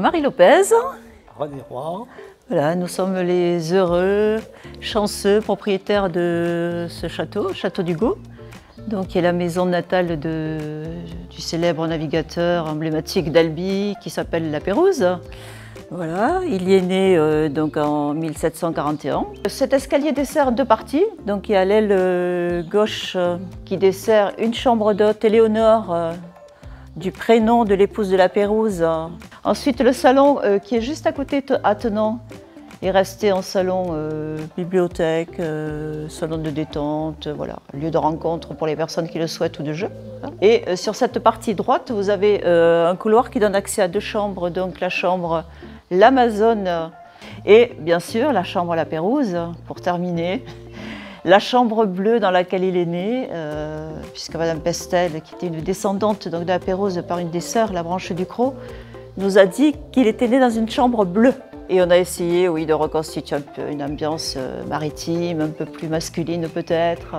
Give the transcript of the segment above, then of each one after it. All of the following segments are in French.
Marie Lopez. René Roy. Voilà, nous sommes les heureux, chanceux propriétaires de ce château, Château du Gau, donc qui est la maison natale du célèbre navigateur emblématique d'Albi qui s'appelle La Pérouse. Voilà, il y est né donc en 1741. Cet escalier dessert deux parties. Donc il y a l'aile gauche qui dessert une chambre d'hôte, Éléonore, du prénom de l'épouse de La Pérouse. Ensuite le salon qui est juste à côté attenant est resté en salon bibliothèque, salon de détente, voilà, lieu de rencontre pour les personnes qui le souhaitent ou de jeu. Et sur cette partie droite, vous avez un couloir qui donne accès à deux chambres, donc la chambre l'Amazone et bien sûr la chambre La Pérouse, pour terminer. La chambre bleue dans laquelle il est né, puisque Madame Pestel, qui était une descendante donc, de La Pérouse par une des sœurs, la branche du Cros, nous a dit qu'il était né dans une chambre bleue. Et on a essayé, oui, de reconstituer un peu une ambiance maritime, un peu plus masculine peut-être.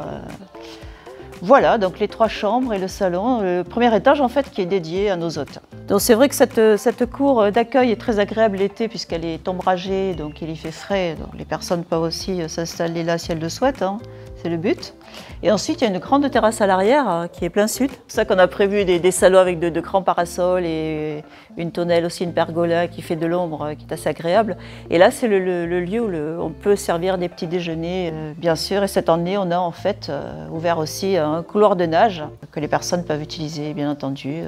Voilà, donc les trois chambres et le salon, le premier étage en fait qui est dédié à nos hôtes. Donc c'est vrai que cette cour d'accueil est très agréable l'été puisqu'elle est ombragée, donc il y fait frais. Donc les personnes peuvent aussi s'installer là si elles le souhaitent, hein. C'est le but. Et ensuite il y a une grande terrasse à l'arrière qui est plein sud. C'est pour ça qu'on a prévu des salons avec de grands parasols et une tonnelle aussi, une pergola qui fait de l'ombre, qui est assez agréable. Et là c'est le lieu où on peut servir des petits déjeuners, bien sûr. Et cette année on a en fait ouvert aussi un couloir de nage que les personnes peuvent utiliser, bien entendu,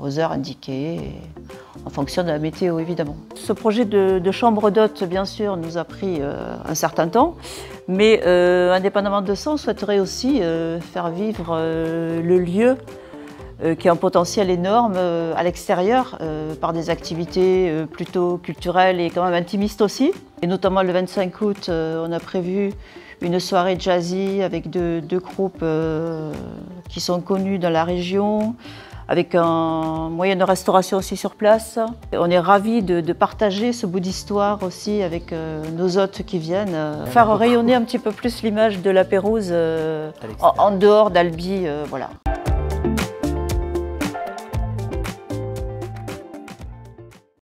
aux heures indiquées, et en fonction de la météo, évidemment. Ce projet de chambre d'hôte, bien sûr, nous a pris un certain temps, mais indépendamment de ça, on souhaiterait aussi faire vivre le lieu qui a un potentiel énorme à l'extérieur par des activités plutôt culturelles et quand même intimistes aussi. Et notamment le 25 août, on a prévu une soirée jazzy avec deux groupes qui sont connus dans la région, avec un moyen de restauration aussi sur place. Et on est ravis de partager ce bout d'histoire aussi avec nos hôtes qui viennent, faire rayonner un petit peu plus l'image de La Pérouse en dehors d'Albi, voilà.